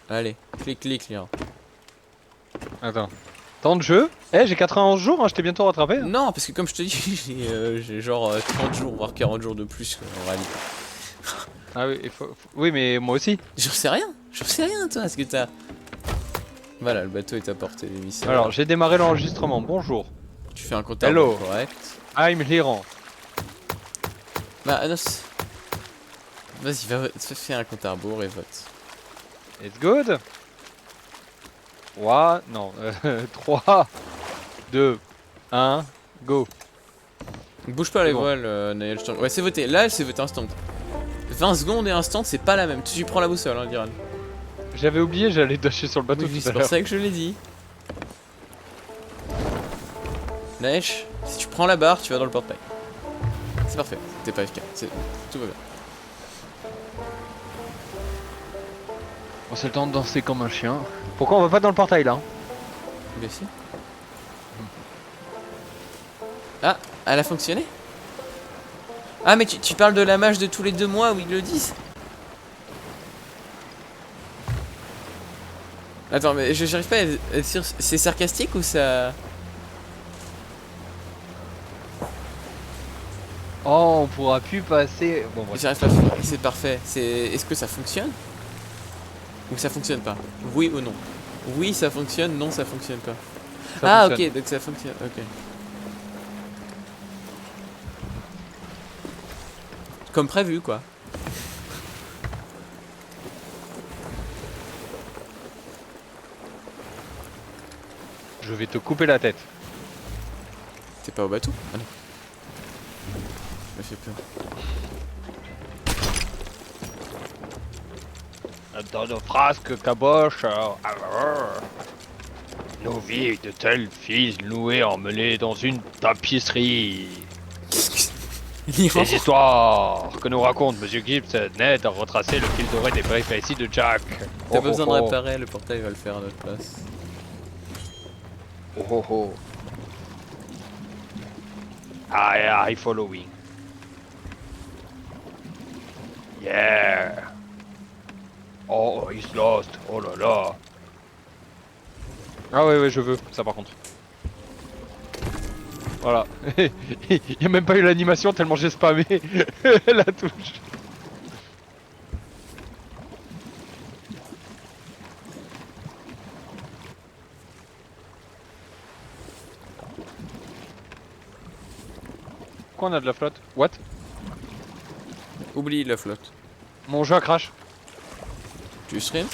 Allez, clic, lire. Attends. Temps de jeu. Eh, j'ai 91 jours, hein, je t'ai bientôt rattrapé. Hein. Non, parce que comme je te dis, j'ai genre 30 jours, voire 40 jours de plus en réalité. Ah oui, oui, mais moi aussi. J'en sais rien toi, est-ce que t'as... Voilà, le bateau est à portée d'émissaire. Alors, j'ai démarré l'enregistrement. Bonjour. Tu fais un compte à Hello. rebours correct. I'm Liran. Bah non, vas-y, fais un compte à rebours et vote. It's good. 3, non, 3, 2, 1, go. Bouge pas C'est les bon. voiles, Naël, ouais, c'est voté, là c'est voté instant. 20 secondes et instant, c'est pas la même. Tu prends la boussole, hein, Diran. J'avais oublié, j'allais dasher sur le bateau Oui, tout c'est à pour l'heure. ça que je l'ai dit. Naëch, si tu prends la barre, tu vas dans le portail. C'est parfait, t'es pas FK, tout va bien. Bon, c'est le temps de danser comme un chien. Pourquoi on va pas dans le portail là? Bien sûr. Ah, elle a fonctionné? Ah, mais tu parles de la mage de tous les 2 mois où ils le disent? Attends, mais j'arrive pas à être sûr, c'est sarcastique ou ça... Oh, on pourra plus passer. Bon, bref. J'arrive pas, c'est parfait. Est-ce que ça fonctionne? Ou ça fonctionne pas? Oui ou non? Oui, ça fonctionne, non, ça fonctionne pas. Ça Ah, fonctionne. ok, donc ça fonctionne, ok. Comme prévu, quoi. Je vais te couper la tête. T'es pas au bateau? Ah non. Ça me fait peur. Dans nos frasques caboches, nos vies de tels fils noués emmenés dans une tapisserie. Les histoires que nous raconte Monsieur Gibbs n'aident à retracer le fil doré des péripéties de Jack. T'as pas besoin de réparer, le portail va le faire à notre place. Oh oh oh. I following. Yeah. Oh, he's lost. Oh là là. Ah ouais, je veux, ça par contre. Voilà. Il n'y a même pas eu l'animation tellement j'ai spammé la touche. Pourquoi on a de la flotte? What? Oublie la flotte. Mon jeu a crash. Tu stream?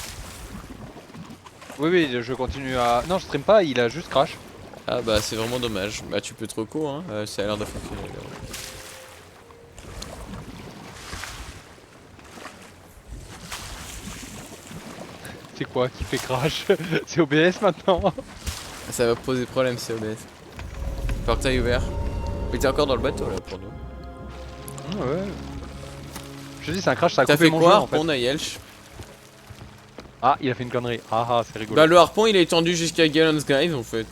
Oui, je continue à... Non, je stream pas, il a juste crash. Ah bah c'est vraiment dommage. Bah tu peux te reco, hein, ça a l'air de fonctionner. C'est quoi qui fait crash? C'est OBS maintenant? Ça va poser problème, c'est OBS. Portail ouvert. Mais t'es encore dans le bateau là pour nous. Ouais. Je te dis, c'est un crash, ça a T'as coupé fait mon quoi, jeu en fait. harpon, Naëlch? Ah, il a fait une connerie. Ah, c'est rigolo. Bah le harpon il est étendu jusqu'à Gallon's Grave en fait.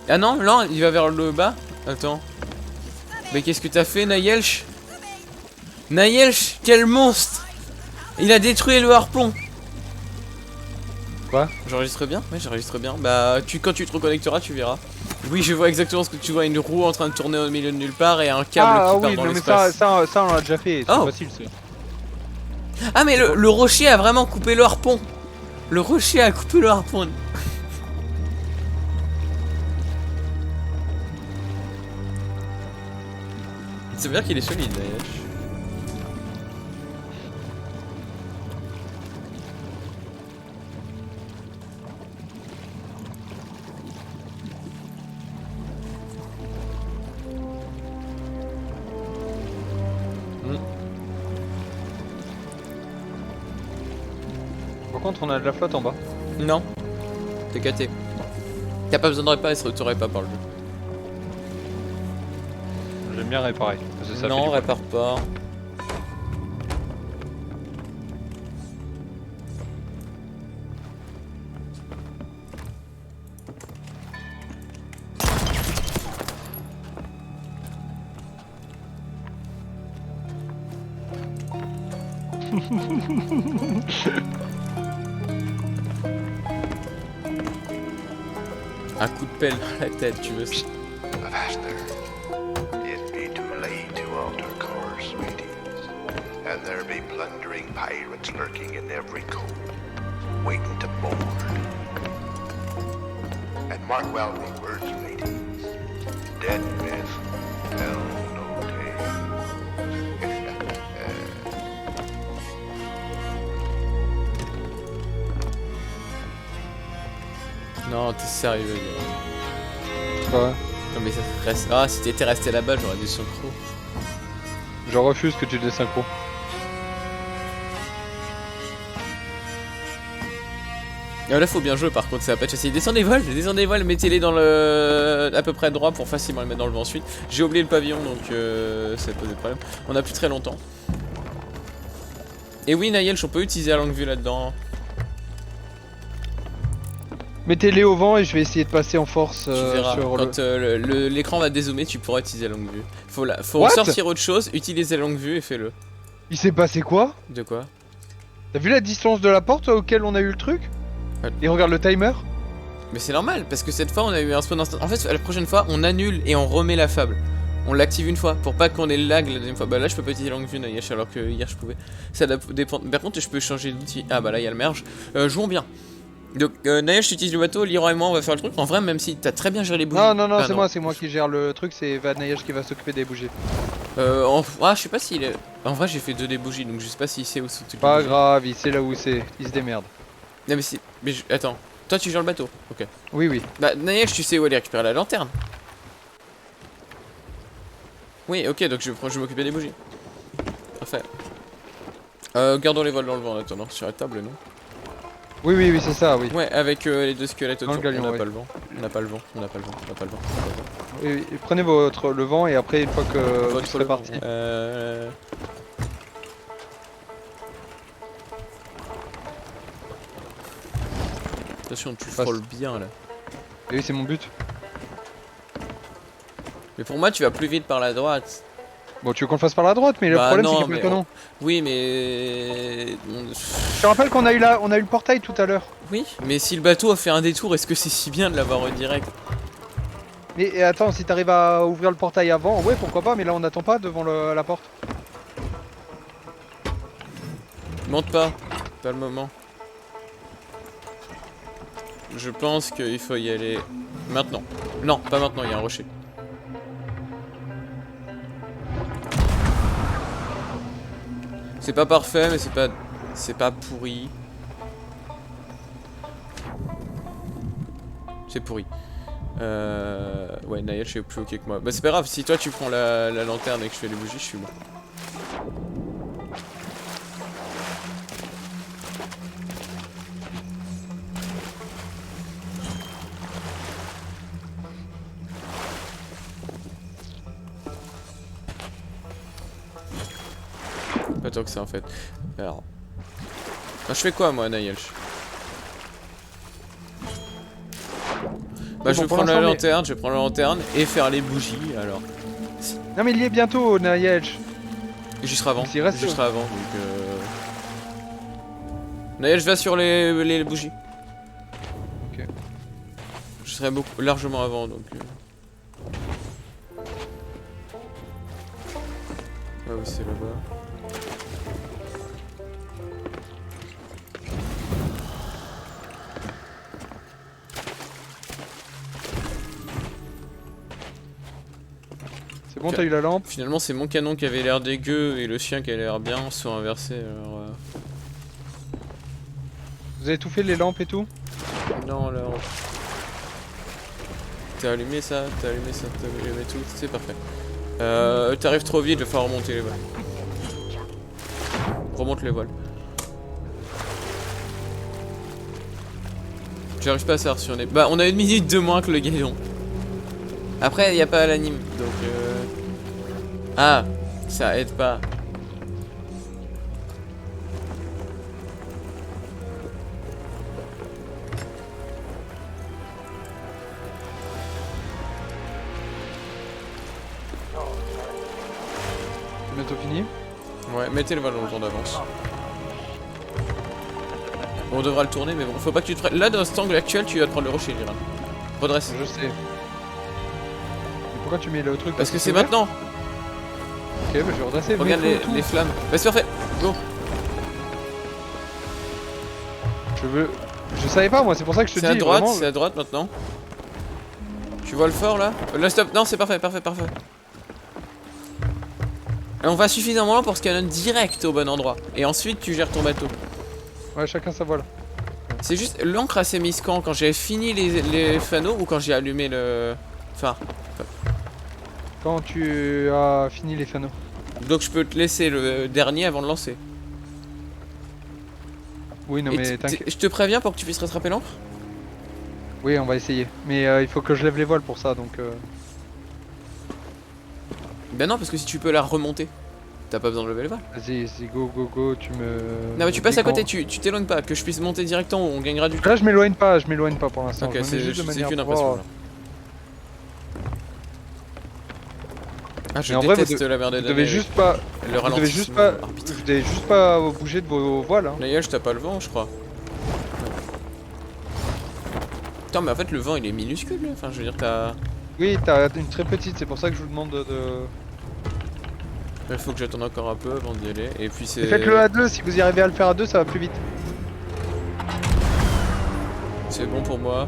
Ah non, il va vers le bas. Attends. Mais qu'est-ce que t'as fait, Naëlch? Naëlch, quel monstre! Il a détruit le harpon. Quoi? J'enregistre bien? Ouais, j'enregistre bien. Bah quand tu te reconnecteras, tu verras. Oui, je vois exactement ce que tu vois, une roue en train de tourner au milieu de nulle part et un câble qui part dans mais l'espace. ça on l'a déjà fait, c'est Oh. facile ça. Ah mais le rocher a vraiment coupé le harpon. Le rocher a coupé le harpon. Ça veut dire qu'il est solide d'ailleurs. Par contre, on a de la flotte en bas. Non. T'es caté. T'as pas besoin de réparer, ça t'aurait par le jeu. J'aime bien réparer. Parce que ça fait Non, du répare pas. Un coup de pelle dans la tête, tu veux ça? Avast there. It be too late to alter course, mateys. And there be plundering pirates lurking in every cove, waiting to board. And mark well me words, mateys. Dead men tell no tale. Non, t'es sérieux, gars. Quoi? Non mais ça reste... Ah, si t'étais resté là-bas, j'aurais des synchros. Je refuse que tu désynchro. Ah, là faut bien jouer par contre, ça va pas être facile. Descendez des voiles, mettez-les dans le... à peu près droit pour facilement les mettre dans le vent ensuite. J'ai oublié le pavillon donc ça va poser problème. On a plus très longtemps. Et oui Nayelch, on peut utiliser la longue vue là-dedans. Mettez-les au vent et je vais essayer de passer en force Tu verras, sur quand l'écran va dézoomer, tu pourras utiliser la longue vue. Faut What? sortir autre chose, utiliser la longue vue et fais-le. Il s'est passé quoi? De quoi? T'as vu la distance de la porte auquel on a eu le truc? Ouais. Et regarde le timer. Mais c'est normal, parce que cette fois on a eu un spawn instant. En fait, la prochaine fois, on annule et on remet la fable. On l'active une fois, pour pas qu'on ait le lag la deuxième fois. Bah là, je peux pas utiliser la longue vue, Nayelch, alors que hier je pouvais. Ça dépend. Par contre, je peux changer d'outil. Ah bah là, il y a le merge. Jouons bien. Donc, Nayelch, tu utilises le bateau, Leroy et moi, on va faire le truc. En vrai, même si t'as très bien géré les bougies. Non, c'est moi qui gère le truc, c'est Nayelch qui va s'occuper des bougies. Je sais pas s'il est. En vrai, j'ai fait 2 des bougies, donc je sais pas s'il sait où se trouve. Pas grave, il sait là où c'est, il se démerde. Non, mais si. Mais attends, toi tu gères le bateau, ok. Oui. Bah, Nayelch, tu sais où aller récupérer la lanterne. Oui, ok, donc je vais m'occuper des bougies. Parfait. Gardons les voiles dans le vent en attendant, sur la table, non? Oui, c'est ça, oui. Ouais, avec les 2 squelettes Dans autour. le galion, On n'a ouais. pas le vent. On n'a pas le vent. Oui, prenez le vent et après, une fois que vous serez parti. Attention, tu frôles bien là. Et oui, c'est mon but. Mais pour moi, tu vas plus vite par la droite. Bon, tu veux qu'on le fasse par la droite, mais le Bah problème non, c'est qu'il y a pas de canon. Oui, mais. Je te rappelle qu'on a eu le portail tout à l'heure. Oui, mais si le bateau a fait un détour, est-ce que c'est si bien de l'avoir en direct? Mais attends, si t'arrives à ouvrir le portail avant, ouais, pourquoi pas, mais là on n'attend pas devant la porte. Monte pas le moment. Je pense qu'il faut y aller maintenant. Non, pas maintenant, il y a un rocher. C'est pas parfait, mais c'est pas pourri. C'est pourri. Ouais, Nayelch est plus ok que moi. Bah c'est pas grave, si toi tu prends la lanterne et que je fais les bougies, je suis bon. Pas tant que ça en fait. Alors. Bah, je fais quoi moi, Nayelch? Bah je vais prendre la lanterne, je vais prendre la lanterne et faire les bougies alors. Non mais il y est bientôt, Nayelch. J'y serai avant. J'y reste. J'y serai avant donc Nayelch va sur les bougies. Ok. Je serai largement avant donc. Ah oui c'est là-bas. C'est bon, t'as eu la lampe. Finalement c'est mon canon qui avait l'air dégueu et le sien qui a l'air bien, soit inversé alors... Vous avez tout fait, les lampes et tout? Non là... T'as allumé ça, t'as allumé tout, c'est parfait. T'arrives trop vite, il va falloir remonter les voiles. Remonte les voiles. J'arrive pas à savoir si on est... Bah on a 1 minute de moins que le galion. Après y a pas l'anime, donc Ah, ça aide pas. Bientôt fini. Ouais, mettez le ballon le temps d'avance. On devra le tourner, mais bon, faut pas que tu te prennes. Là, dans cet angle actuel, tu vas te prendre le rocher, Lira. Redresse. Je sais. Mais pourquoi tu mets le truc? Parce que c'est ouvert? maintenant. Ok, bah je vais redresser. Regarde mais faut les tout. flammes. Bah c'est parfait. Go. Je savais pas moi, c'est pour ça que je te dis. C'est à droite, vraiment, c'est à droite maintenant. Tu vois le fort là? Là stop, non c'est parfait, parfait, parfait. Et on va suffisamment loin pour se canonner direct au bon endroit. Et ensuite tu gères ton bateau. Ouais, chacun sa voile. C'est juste l'encre s'est mise quand j'avais fini les fanaux ou quand j'ai allumé le phare. Quand tu as fini les fanaux. Donc je peux te laisser le dernier avant de lancer. Oui, non Et mais t'inquiète. je te préviens pour que tu puisses rattraper l'encre. Oui, on va essayer. Mais il faut que je lève les voiles pour ça, donc... Ben non parce que si tu peux la remonter, t'as pas besoin de lever les voiles. Vas-y, go, tu me... Non mais tu passes à côté, tu t'éloignes pas, que je puisse monter directement, on gagnera du temps. Là, je m'éloigne pas pour l'instant. Ok, Je me mets c'est juste de manière qu'une à impression pouvoir- là. Ah je Mais en vrai, déteste vous la merde Vous d'année devez avec juste pas... le Vous devez ralentissement juste pas... arbitraire. Vous devez juste pas bouger de vos voiles, hein. D'ailleurs, t'as pas le vent, je crois. Attends, mais en fait, le vent il est minuscule. Là. Enfin, je veux dire, t'as. Oui, t'as une très petite, c'est pour ça que je vous demande de... Il faut que j'attende encore un peu avant d'y aller. Et puis c'est. Faites-le à deux, si vous y arrivez à le faire à deux, ça va plus vite. C'est bon pour moi.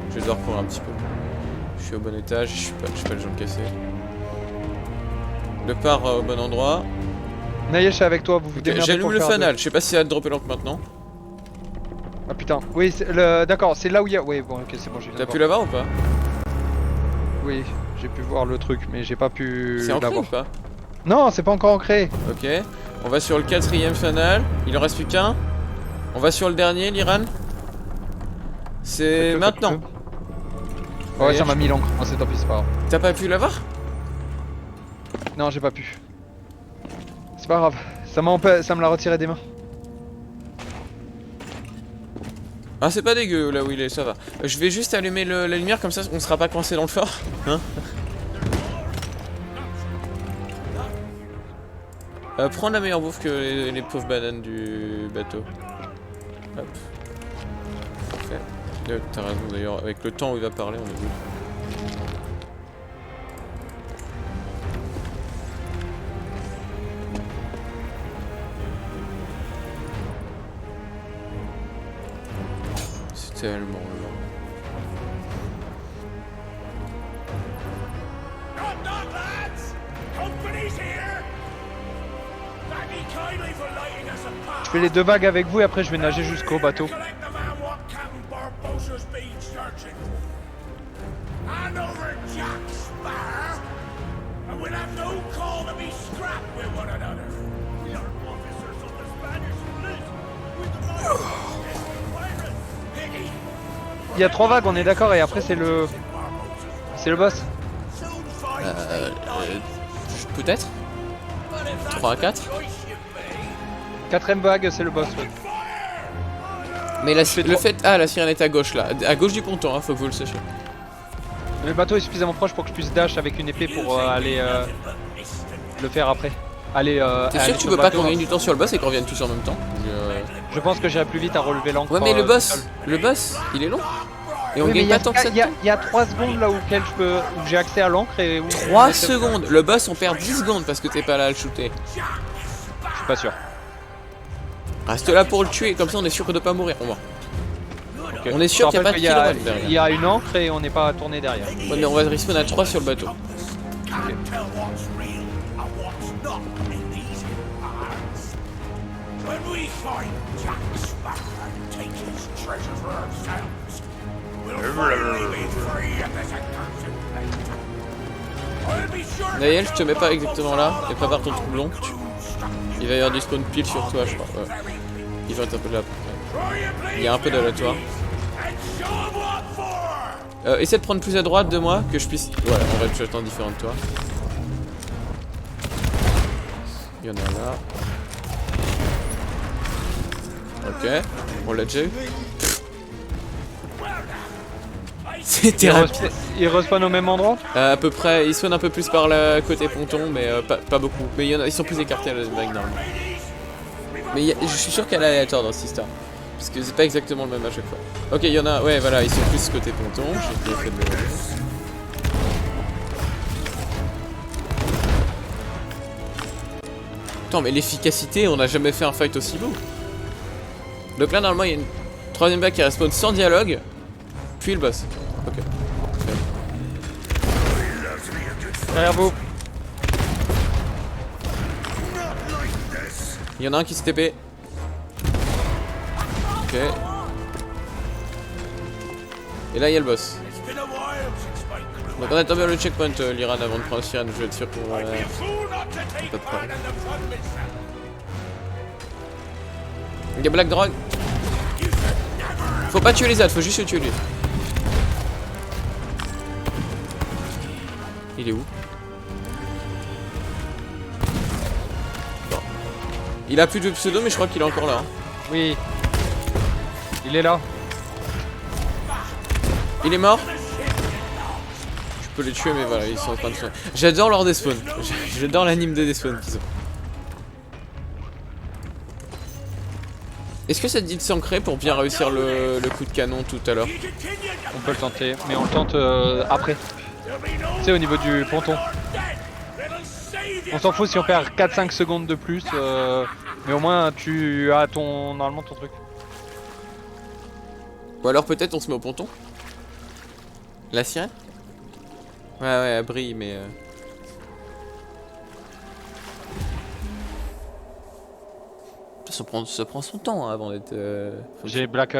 Je vais devoir courir un petit peu. Je suis au bon étage, je suis pas le jambes cassées. Le part au bon endroit. Nayesh est avec toi, vous vous Ok, démerdez j'allume pour le faire à deux. fanal, je sais pas si ça va te dropper l'encre maintenant. Ah putain, oui, d'accord, c'est là où il y a... Oui, bon, ok, c'est bon, j'ai T'as pu l'avoir ou pas? Oui, j'ai pu voir le truc, mais j'ai pas pu C'est ancré ou l'avoir. pas? Non, c'est pas encore ancré. Ok, on va sur le 4ème fanal, il en reste plus qu'un. On va sur le dernier, l'Iran. C'est Faites-le, maintenant. faites-le. Ouais, Nayesh. ça m'a mis l'encre. Ah, c'est tant pis, c'est pas grave. T'as pas pu l'avoir? Non, j'ai pas pu. C'est pas grave. Ça me l'a retiré des mains. Ah c'est pas dégueu là où il est, ça va. Je vais juste allumer la lumière comme ça on sera pas coincé dans le fort. Hein? Prends la meilleure bouffe que les pauvres bananes du bateau. Hop. Parfait. T'as raison d'ailleurs, avec le temps où il va parler on est bon. C'est tellement long. Knock, knock, lads! Company's here! Thank ye kindly for lighting us a path. Je fais les deux vagues avec vous et après je vais nager jusqu'au bateau. Collect the man what Captain Barbossa's been searching for. Hand over Jack Sparrow, and we'll have no call to be scrapped with one another. We are officers of the Spanish fleet. With the pirates. Piggy, Il y a 3 vagues, on est d'accord, et après c'est le... C'est le boss. soon find Peut-être 3 à 4. 4ème vague, c'est le boss. Ouais. Mais le fait... Ah la sirène est à gauche là. À gauche du ponton, hein, faut que vous le sachiez. Le bateau est suffisamment proche pour que je puisse dash avec une épée pour aller le faire après. Allez, T'es aller sûr que tu sur veux le pas bateau, qu'on gagne du temps sur le boss et qu'on revienne tous en même temps? Je pense que j'irai plus vite à relever l'encre. Ouais mais le tout boss, seul. il est long. Et on Oui, mais gagne pas tant que ça. il y a 3 secondes là où j'ai accès à l'encre et où... 3 secondes. Le boss on perd 10 secondes parce que t'es pas là à le shooter. Je suis pas sûr. Reste là pour le tuer, comme ça on est sûr de pas mourir. On va. Ok. On est sûr Je qu'il y a pas de rappelle kill run qu'il derrière. y a une encre et on n'est pas tourné derrière. Ouais mais on va respawn à 3 sur le bateau. can't tell what's real and what's not in these parts. When we find Jack Sparrow and take his treasure for ourselves, we'll finally be free of this accursed place. I'll be sure Naël, je te mets pas exactement là et prépare ton troublon. Il va y avoir du spawn pile sur toi je crois. Ouais. Il va être un peu là à peu près. Il y a un peu d'aléatoire. Essaie de prendre plus à droite de moi que je puisse. Voilà, on va être jetant différent de toi. Il y en a là. Ok, on l'a déjà eu. C'était rapide. Il respawn au même endroit? À peu près, ils spawnent un peu plus par le côté ponton, mais pas beaucoup. Mais il y en a, ils sont plus écartés à la vague normalement. Mais je suis sûr qu'elle a aléatoire dans cette histoire. Parce que c'est pas exactement le même à chaque fois. Ok, il y en a, ouais, voilà, ils sont plus côté ponton. J'ai bien fait de le... Attends, mais l'efficacité, on n'a jamais fait un fight aussi beau. Donc là, normalement, il y a une troisième vague qui respawn sans dialogue, puis le boss. Ok. Derrière vous. Il y en a un qui se TP. Ok. Et là, il y a le boss. It's been a while since my crew. Donc on attend bien le checkpoint, Liran, avant de prendre la sirène. Je vais être sûr qu'on... I'd be a fool not to take pas de part in problème. the fun myself. Il y a Black Drog. Faut pas tuer les autres, faut juste le tuer lui. Il est où? Bon. Il a plus de pseudo, mais je crois qu'il est encore là. Hein. Oui. Il est là. Il est mort? Je peux les tuer, mais voilà, ils sont en train de se... J'adore leur despawn. J'adore l'anime de despawn qu'ils ont. Est-ce que ça te dit de s'ancrer pour bien réussir le coup de canon tout à l'heure? On peut le tenter, mais on le tente après. Tu sais, au niveau du ponton. On s'en fout si on perd 4-5 secondes de plus, mais au moins tu as normalement ton truc. Ou alors peut-être on se met au ponton? La sirène? Ouais, elle brille, mais... Ça prend son temps hein, avant d'être... J'ai black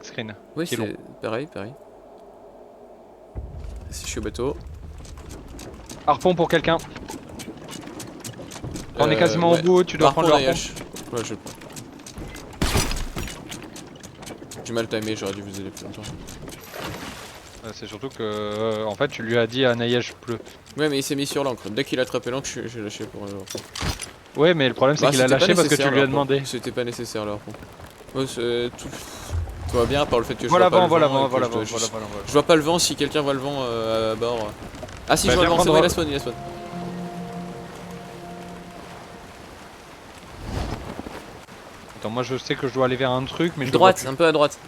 screen. Oui, qui est long. c'est pareil. Si je suis au bateau. Harpon pour quelqu'un. On est quasiment ouais. au bout, tu dois prendre le harpon. Ouais, je le prends. J'ai mal timé, j'aurais dû vous aider plus longtemps. C'est surtout que, en fait, tu lui as dit à Nayesh pleut. Ouais, mais il s'est mis sur l'encre. Dès qu'il a attrapé l'encre, j'ai lâché pour le harpon. Ouais, mais le problème c'est qu'il a lâché parce que tu lui as demandé. C'était pas nécessaire le harpon. Ouais, c'est tout. Tout va bien par le fait que je Voilà vois pas le avant, vent. voilà et que avant, je vois pas le vent si quelqu'un voit le vent à bord. Ah si, Bah, je vois le viens vent, c'est prendre- bon, il a spawn. Attends, moi je sais que je dois aller vers un truc, mais je Droite, le vois un peu à droite.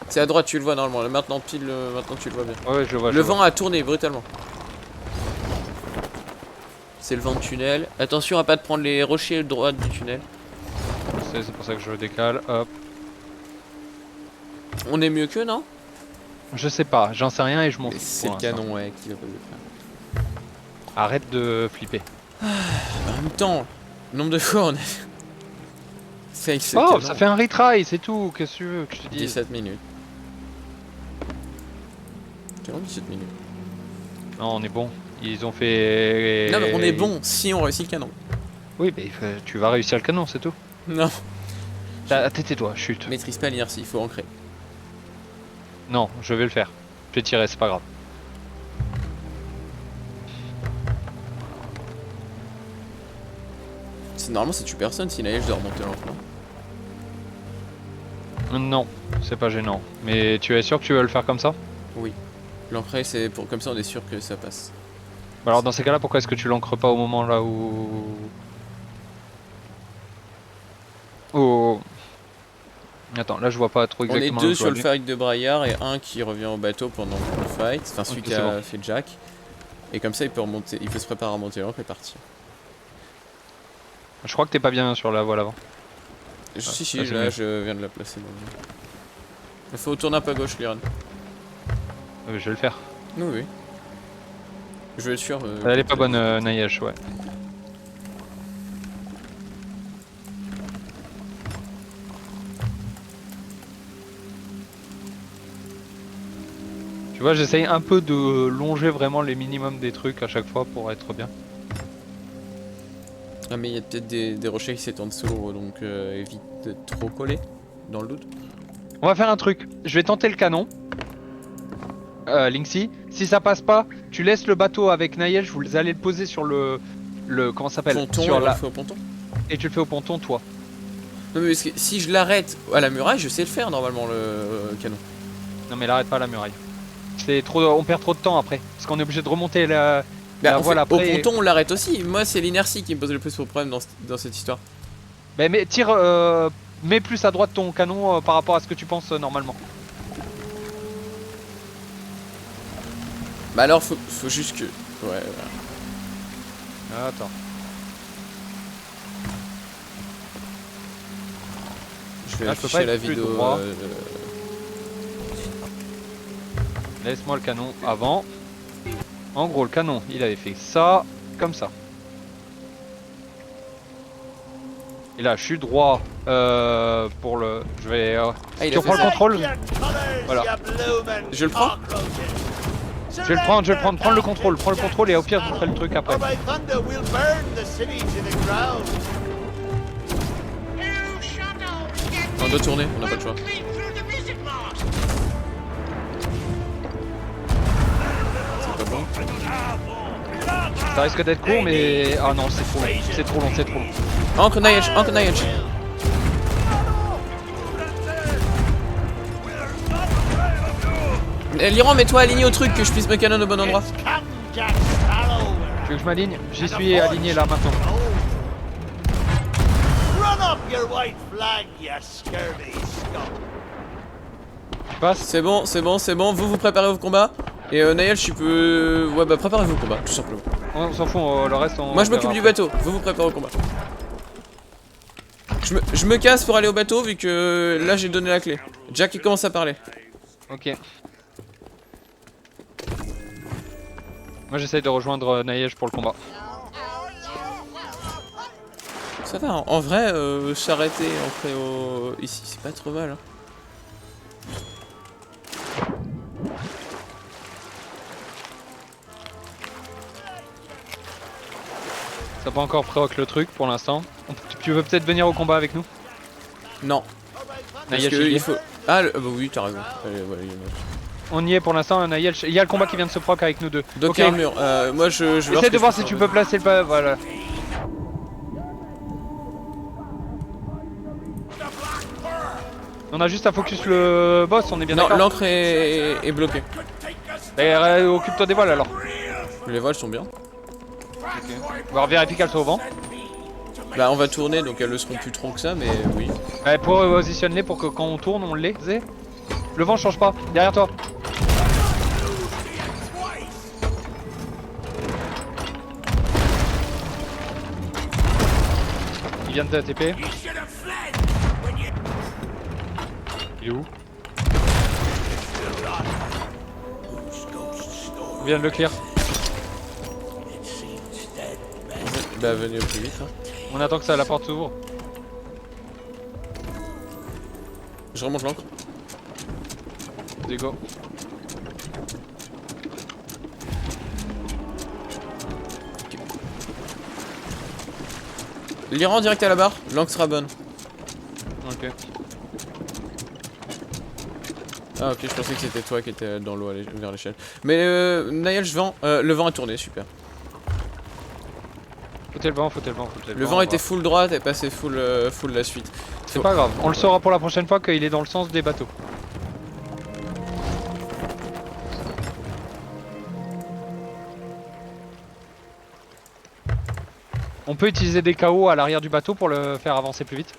C'est à droite, tu le vois normalement. Là, maintenant pile, maintenant tu le vois bien. plus. Ouais, je le vois. Le vent a tourné brutalement. C'est le vent de tunnel. Attention à pas te prendre les rochers droite du tunnel. C'est pour ça que je le décale. Hop. On est mieux que non? Je sais pas, j'en sais rien et je m'en fous. C'est le pour l'instant. canon ouais qui va pas le faire. Arrête de flipper. En même temps, nombre de fois on a... C'est avec ce Oh, canon. ça fait un retry, c'est tout. Qu'est-ce que tu veux que je te dise? 17 minutes. C'est long 17 minutes. Non, on est bon. Ils ont fait. Non mais on est bon si on réussit le canon. Oui, mais tu vas réussir le canon, c'est tout. Non. Tais-toi, chute. Maîtrise pas l'inertie, il faut ancrer. Non, je vais le faire. Je vais tirer, c'est pas grave. Normalement ça tue personne si Naël je dois remonter l'encre. Non, c'est pas gênant. Mais tu es sûr que tu vas le faire comme ça? Oui. L'ancrer c'est pour comme ça on est sûr que ça passe. Bah alors dans ces cas-là, pourquoi est-ce que tu l'ancres pas au moment là où... Oh... Attends, là je vois pas trop On est exactement. deux où je sur dois le aller. fight de Braillard et un qui revient au bateau pendant le fight. Enfin celui Ok, qui c'est a bon. fait Jack. Et comme ça il peut remonter, il peut se préparer à remonter l'encre et partir. Je crois que t'es pas bien sur la voile avant. Si ça, c'est là mieux. je viens de la placer. Il faut tourner un peu à gauche Liran. Je vais le faire. Oui oui. Je vais être sûr. Elle est pas bonne Nayesh, ouais. Tu vois, j'essaye un peu de longer vraiment les minimums des trucs à chaque fois pour être bien. Ah mais il y a peut-être des rochers qui s'étendent sous l'eau donc évite de trop coller dans le doute. On va faire un truc. Je vais tenter le canon. Linksy, si ça passe pas, tu laisses le bateau avec Nayesh, vous allez le poser sur le comment ça s'appelle, Ponton, sur on la... le fait au ponton. et tu le fais au ponton toi. Non mais parce que si je l'arrête à la muraille, je sais le faire normalement le canon. Non mais l'arrête pas à la muraille. C'est trop, on perd trop de temps après, parce qu'on est obligé de remonter la Bah, voile au après. ponton on l'arrête aussi. Moi c'est l'inertie qui me pose le plus de problème dans cette histoire. Mais tire mets plus à droite ton canon par rapport à ce que tu penses normalement. Bah alors faut juste que... Ouais, voilà. Attends. Je vais Ah, je peux afficher pas la être plus vidéo. droit. Laisse-moi le canon avant. En gros, le canon, il avait fait ça, comme ça. Et là, je suis droit pour le... Je vais... Ah, il tu a fait reprends le ça. contrôle? Voilà. Je le prends? Je vais le prendre, prends le contrôle et au pire, je ferai le truc après. Or by thunder, we'll burn the city to the ground. On doit tourner, on n'a pas le choix. C'est pas bon. Ça risque d'être court, mais... Ah non, c'est trop long, c'est trop long, c'est trop long. Ancre Nayelch, ancre Nayelch. Liran, mets-toi aligné au truc que je puisse me canon au bon endroit. It's Captain Jack Sparrow. Tu veux que je m'aligne? J'y suis aligné là maintenant. Run up your white flag, you scurvy scum. Tu passes? C'est bon, c'est bon, c'est bon. Vous préparez au combat. Et Nayelch, tu peux... Ouais, bah préparez-vous au combat, tout simplement. On s'en fout, le reste on... Moi je m'occupe verra du après. bateau, vous préparez au combat. Je me casse pour aller au bateau vu que là j'ai donné la clé. Jack il commence à parler. Ok. Moi j'essaye de rejoindre Nayelch pour le combat. Ça va, en vrai s'arrêter entrer au... ici c'est pas trop mal. Hein. Ça n'a pas encore provoqué le truc pour l'instant. Tu veux peut-être venir au combat avec nous? Non. Parce Nayelch, que il y est. il faut... Ah bah oui t'as raison. Allez, ouais, il y en a. On y est pour l'instant, Nayelch. Il y a le combat qui vient de se proc avec nous deux. Donc Ok. armure, moi je vais Essaye ce de que voir je si peux tu faire. peux placer le pas. Voilà. On a juste à focus le boss, on est bien Non, d'accord. l'encre est bloquée. Occupe-toi des voiles alors. Les voiles sont bien. On va vérifier qu'elles sont au vent. Bah on va tourner donc elles le seront plus trop que ça mais oui. Pour positionner pour que quand on tourne on les ait. Le vent change pas, derrière toi. Il vient de TP. You should have fled when you... Il est où? On vient de le clear. Bah venez au plus vite. Hein. On attend que ça la porte s'ouvre. Je remonte l'encre. Let's go. L'Iran direct à la barre, l'encre sera bonne. Ok. Ah ok, je pensais que c'était toi qui étais dans l'eau vers l'échelle. Mais Nayelch, le vent a tourné, super. Foutez le vent, foutez le vent, foutez le vent. Le vent était full droite et passé full la suite. C'est pas grave, on le saura pour la prochaine fois qu'il est dans le sens des bateaux. On peut utiliser des KO à l'arrière du bateau pour le faire avancer plus vite.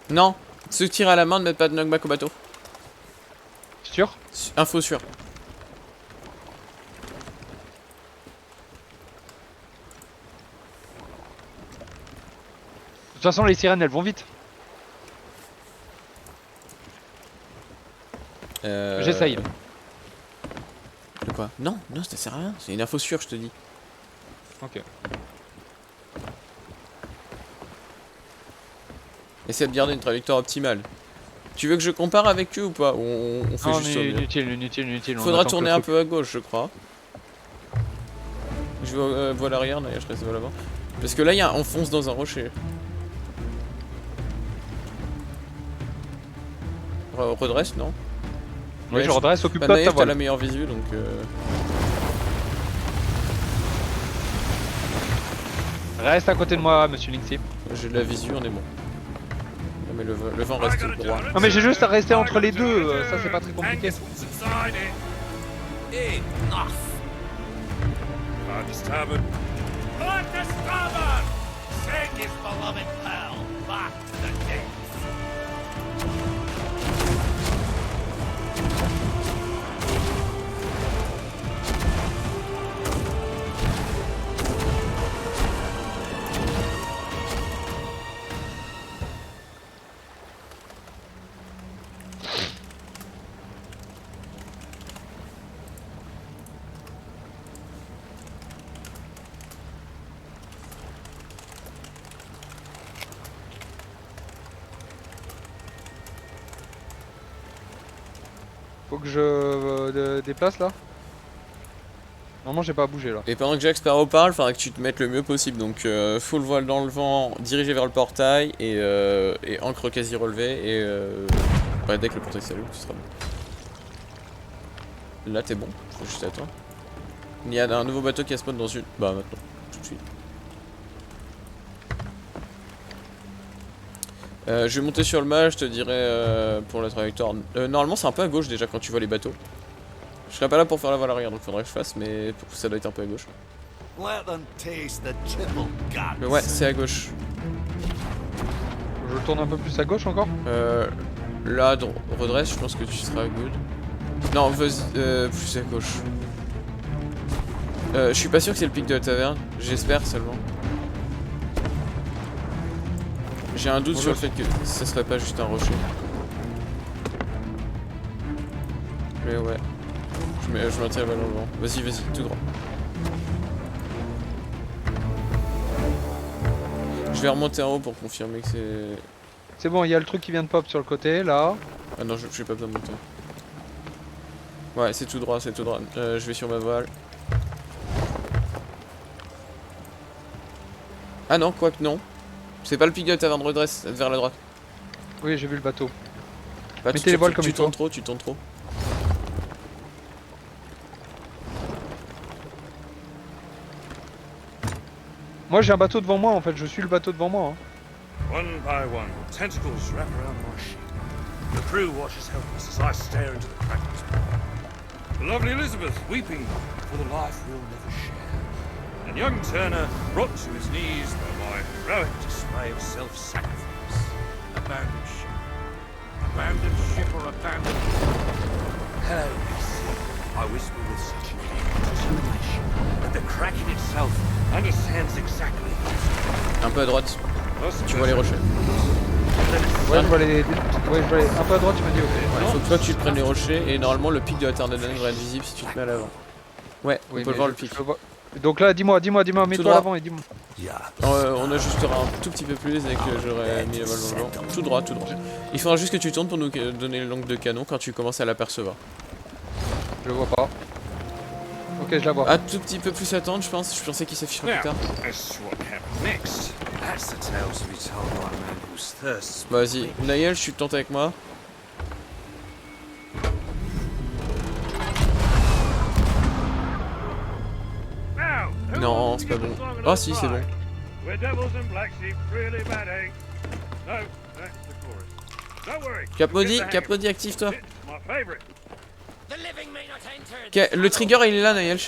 Non, ceux qui tirent à la main ne mettent pas de knockback au bateau. Sûr? Info sûre. De toute façon les sirènes elles vont vite. J'essaye. De quoi? Non, non, ça sert à rien, c'est une info sûre, je te dis. Ok. Essaie de garder une trajectoire optimale. Tu veux que je compare avec eux ou pas? On fait Non, juste au mieux. inutile. on Faudra attend tourner que le un truc- peu à gauche, je crois. Je vois l'arrière, là, je reste vers l'avant. Parce que là, on fonce dans un rocher. Redresse, non? Oui, je redresse, occupe-toi de Naïf, ta t'as voile. la meilleure visu, donc... Reste à côté de moi, monsieur Linksy. J'ai de la visu, on est bon. Non, mais le vent reste droit. Non mais j'ai juste à rester entre les deux, ça c'est pas très compliqué. Port to starboard! Save his beloved pal! Faut que je déplace là. Normalement j'ai pas à bouger là. Et pendant que Jack Sparrow parle, faudra que tu te mettes le mieux possible. Donc full voile dans le vent, dirigé vers le portail et ancre quasi relevée. Et ouais, dès que le portail s'allume, tu seras bon. Là t'es bon, faut juste attendre. Il y a un nouveau bateau qui a spawn dans une. Bah maintenant, tout de suite. Je vais monter sur le mât, je te dirai pour la trajectoire. Normalement c'est un peu à gauche déjà quand tu vois les bateaux. Je serai pas là pour faire la voile arrière donc faudrait que je fasse, mais ça doit être un peu à gauche. Mais ouais, c'est à gauche. Je tourne un peu plus à gauche encore. Là, redresse, je pense que tu seras good. Non, vas-y, plus à gauche. Je suis pas sûr que c'est le pic de la taverne, j'espère seulement. J'ai un doute sur le fait que ça serait pas juste un rocher. Mais ouais. Je maintiens la balle dans le vent. Vas-y, tout droit. Je vais remonter en haut pour confirmer que c'est... C'est bon, il y a le truc qui vient de pop sur le côté, là. Ah non, j'ai pas besoin de monter. Ouais, c'est tout droit, je vais sur ma voile. Ah non, quoique non. C'est pas le pic de la taverne, redresse vers la droite. Oui, j'ai vu le bateau. Bah, mettez les voiles comme il faut. Tu tournes trop. Moi j'ai un bateau devant moi en fait, je suis le bateau devant moi. One by one, tentacles wrap around my ship. The crew watches helpless as I stare into the crackers. The lovely Elizabeth weeping for the life we'll never share. And young Turner brought to his knees by my heroic display of self-sacrifice. Abandoned ship. Abandoned ship or abandoned... Hello, miss. I whisper with such determination that the Kraken itself understands exactly. Un peu à droite. Tu vois les rochers. Ouais, je vois les un peu à droite, tu m'as dit ok. Ouais, il faut que toi tu te prennes les rochers et normalement le pic de la Terre d'Aden devrait être visible si tu te mets à l'avant. Ouais, Oui, on peut voir le pic. Donc là, dis-moi, mets-toi à l'avant et dis-moi. On ajustera un tout petit peu plus dès que j'aurai mis la balle dans le vent. Tout droit. Il faudra juste que tu tournes pour nous donner l'angle de canon quand tu commences à l'apercevoir. Je le vois pas. Ok, je la vois. Un tout petit peu plus attendre, je pense. Je pensais qu'il s'afficherait plus tard. Bah, vas-y, Naël, je suis tente avec moi. Non, c'est pas bon. Oh si, c'est bon. Capmodi, active-toi. Le trigger il est là, Naël.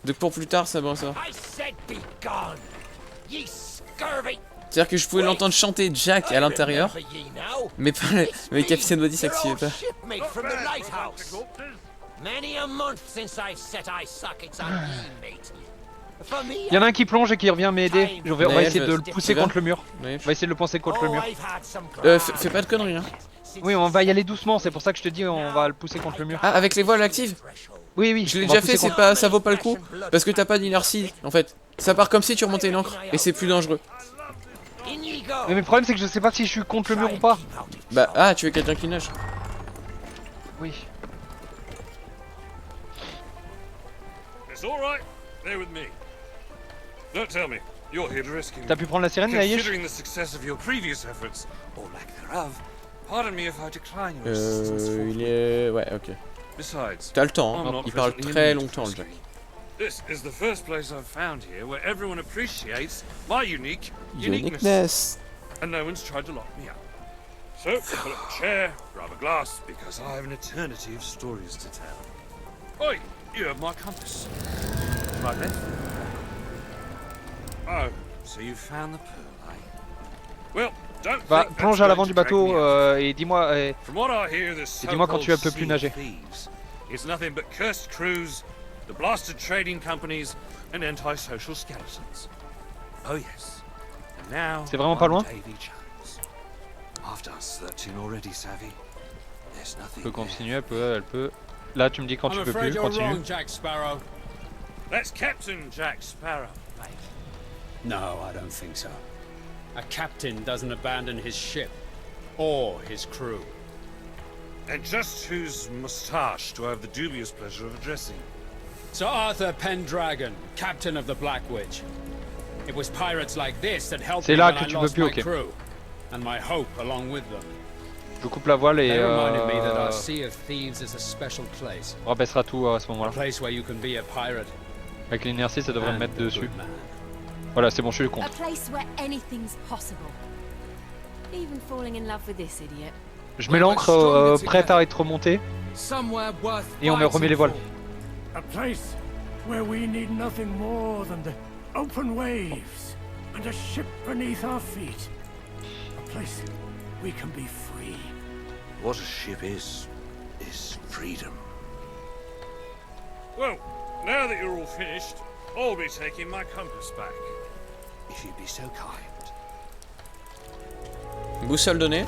Donc pour plus tard, ça va ça. C'est-à-dire que je pouvais l'entendre chanter Jack à l'intérieur, mais pas mais Capitaine Body s'activait pas. Il y en a un qui plonge et qui revient m'aider. On va essayer de le pousser contre le mur. On va essayer de le pousser contre le mur. Fais pas de conneries hein. Oui, on va y aller doucement, c'est pour ça que je te dis on va le pousser contre le mur. Ah, avec les voiles actives? Oui, je l'ai déjà fait, c'est pas, ça vaut pas le coup parce que t'as pas d'inertie en fait. Ça part comme si tu remontais une encre et c'est plus dangereux. Mais le problème c'est que je sais pas si je suis contre le mur ou pas. Bah, ah, tu veux quelqu'un qui nage? Oui. T'as pu prendre la sirène, Naïch? Il est... Ouais, ok. T'as le temps, hein. Il parle très longtemps, le Jack. This is the first place I've found here where everyone appreciates my Uniqueness. And no one's tried to lock me up. So, pull up a chair, grab a glass, because I have an eternity of stories to tell. Oi, you have my compass. Right then. Oh, so you found the pearl, eh? Well, don't Va, think plonge that's à l'avant going du to drag bateau me up. et dis-moi From what I hear, this dis-moi quand tu peux plus nager. thieves is nothing but cursed crews, the blasted trading companies, and antisocial skeletons. Oh yes. And now, C'est vraiment pas loin? Davy Jones. After searching already, Savvy, there's Elle nothing peut there. continuer, elle peut. Là tu me dis quand tu peux plus, continue. Jack Sparrow. That's Captain Jack Sparrow, mate. No, I don't think so. A captain doesn't abandon his ship or his crew. And just whose moustache do I have the dubious pleasure of addressing? Sir Arthur Pendragon, captain of the Black Witch. It was pirates like this that helped C'est me là when que I tu peux lost plus, my ok. crew, and my hope along with them. Je coupe la voile et They reminded me that our Sea of Thieves is a special place. on rabaissera tout à ce A moment-là. place where you can be a pirate Avec l'inertie, ça devrait me and mettre a dessus. good man. Voilà, c'est bon, je suis le A compte. place where anything's possible. Even falling in love with this idiot. Je mets l'ancre prête à être remontée Somewhere worth et on me remet les voiles. A place where we need nothing more than the open waves and a ship beneath our feet. A place we can be free. What a ship is freedom. Well, now that you're all finished, I'll be taking my compass back. If you'd be so kind, Boussole donnée.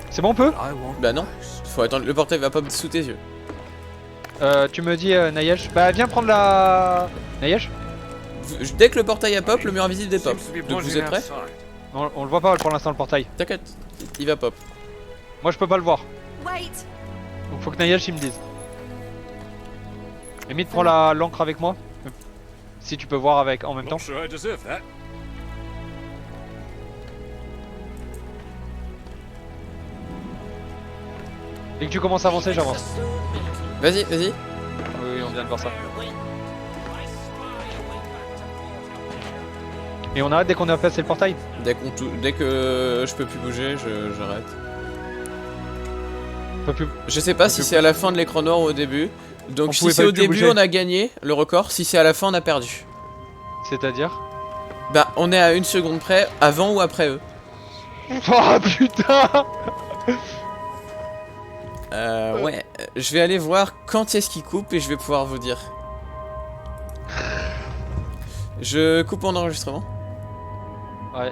C'est bon, on peut? I want Bah non, faut attendre, le portail va pop sous tes yeux. Tu me dis, Nayesh. Bah, viens prendre la. Nayesh? Dès que le portail a pop, le mur invisible est pop. Seems to be Donc vous pointing êtes prêts? outside. On le voit pas pour l'instant, le portail. T'inquiète, il va pop. Moi, je peux pas le voir. Wait. Donc, faut que Nayesh il me dise. Limite, prends l'encre avec moi. Si tu peux voir avec en même temps. Not sure I deserve that. Dès que tu commences à avancer, j'avance. Vas-y, vas-y. Oui, on vient de voir ça. Et on arrête dès qu'on a passé le portail. Dès que je peux plus bouger, j'arrête. On peut plus. Je sais pas si c'est à la fin de l'écran noir ou au début. Donc On si pouvait c'est pas au plus début, bouger. on a gagné le record. Si c'est à la fin, on a perdu. C'est-à-dire? Bah, on est à 1 seconde près, avant ou après eux. Oh putain! Ouais, je vais aller voir quand est-ce qu'il coupe et je vais pouvoir vous dire. Je coupe mon enregistrement. Ouais.